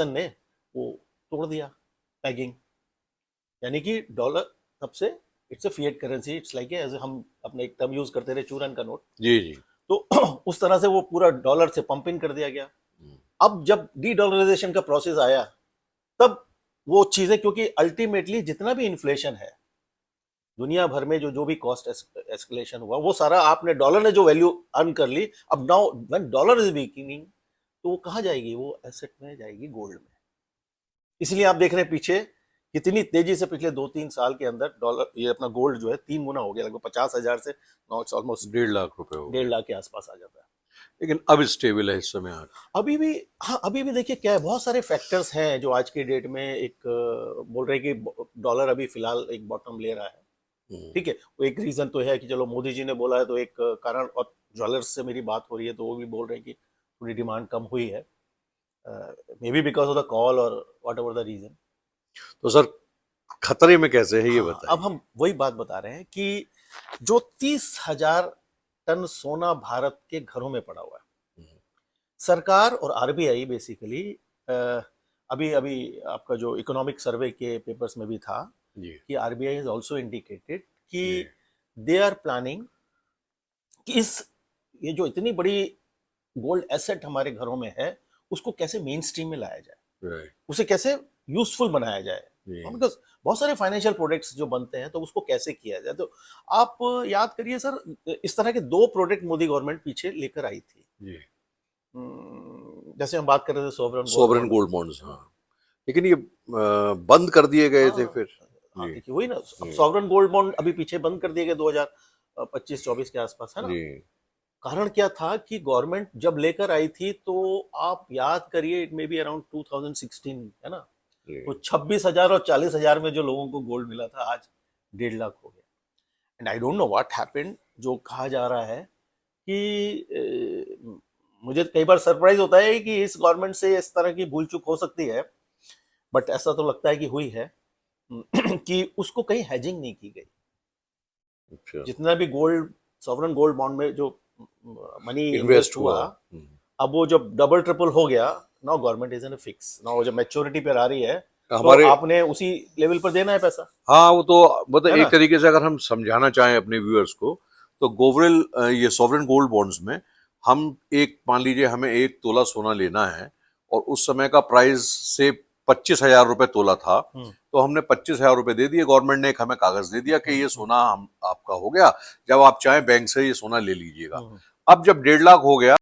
ने वो तोड़ दिया पैगिंग, यानी कि डॉलर तब से it's a fiat currency, it's like as हम अपने एक टर्म यूज करते रहे चूरन का नोट। जी जी। तो उस तरह से वो पूरा डॉलर से पंप इन कर दिया गया। अब जब डी डॉलराइजेशन का प्रोसेस आया तब वो चीजें, क्योंकि अल्टीमेटली जितना भी इन्फ्लेशन है दुनिया भर में, जो जो भी कॉस्ट एस्केलेशन हुआ, वो सारा आपने डॉलर ने जो वैल्यू अर्न कर ली, अब now when dollar is weakening तो वो कहाँ जाएगी? वो एसेट में जाएगी, गोल्ड में। इसलिए आप देख रहे हैं पीछे कितनी तेजी से पिछले 2-3 साल के अंदर डॉलर, ये अपना गोल्ड जो है 3 गुना हो गया, लगभग 50,000 से नाउ इट्स ऑलमोस्ट 1.5 लाख रुपए हो गए। 1.5 लाख के आसपास आ जाता है। लेकिन अब स्टेबल है इस समय अभी भी, हाँ अभी भी देखिए क्या है, बहुत सारे फैक्टर्स हैं जो आज की डेट में एक बोल रहे हैं कि डॉलर अभी फिलहाल एक बॉटम ले रहा है। ठीक है, वो एक रीजन तो है कि चलो मोदी जी ने बोला है तो एक कारण, और ज्वेलर्स से मेरी बात हो रही है तो वो भी बोल रहे हैं कि थोड़ी डिमांड कम हुई है, may be because of the call और वॉट एवर द रीजन। तो सर खतरे में कैसे है ये बताइए। अब हम वही बात बता रहे हैं कि जो 30,000 टन सोना भारत के घरों में पड़ा हुआ है, सरकार और आरबीआई बेसिकली, अभी अभी आपका जो इकोनॉमिक सर्वे के पेपर्स में भी था कि आरबीआई हैज आल्सो इंडिकेटेड कि दे आर प्लानिंग कि ये जो इतनी बड़ी गोल्ड एसेट हमारे घरों में है उसको कैसे मेन स्ट्रीम में लाया जाए, उसे कैसे यूजफुल बनाया जाए, बिकॉज बहुत सारे फाइनेंशियल प्रोडक्ट्स जो बनते हैं तो उसको कैसे किया जाए। तो आप याद करिए सर, इस तरह के 2 प्रोडक्ट मोदी गवर्नमेंट पीछे लेकर आई थी। जैसे हम बात कर रहे थे सोवरेन गोल्ड बॉन्ड्स, हाँ, लेकिन ये बंद कर दिए गए थे फिर। देखिए वही ना, सॉवरेन गोल्ड बॉन्ड अभी पीछे बंद कर दिए गए 2025-24 के आसपास, है ना। कारण क्या था कि गवर्नमेंट जब लेकर आई थी तो आप याद करिए, इट मे बी अराउंड 2016, है ना, तो 26,000 और 40,000 में जो लोगों को गोल्ड मिला था आज 1.5 लाख हो गया। And I don't know what happened, जो कहा जा रहा है कि मुझे कई बार सरप्राइज होता है कि इस गवर्नमेंट से इस तरह की भूल चूक हो सकती है, बट ऐसा तो लगता है कि हुई है कि उसको कहीं हैजिंग नहीं की गई। अच्छा। जितना भी गोल्ड, सॉवरेन गोल्ड बॉन्ड में जो मनी इन्वेस्ट हुआ, अब वो जब डबल ट्रिपल हो गया, now government is in a fix, now जब मैच्योरिटी पर आ रही है हमारे, तो आपने उसी लेवल पर देना है पैसा। हाँ, वो तो मतलब एक तरीके से अगर हम समझाना चाहें अपने व्यूअर्स को, तो गोवरेल ये सॉवरेन गोल्ड बॉन्ड्स में हम एक, मान लीजिए हमें 1 तोला सोना लेना है और उस समय का प्राइस से 25,000 रुपए तोला था, तो हमने 25,000 रुपए दे दिए, गवर्नमेंट ने एक हमें कागज दे दिया कि ये सोना हम आपका हो गया, जब आप चाहें बैंक से ये सोना ले लीजिएगा। अब जब 1.5 लाख हो गया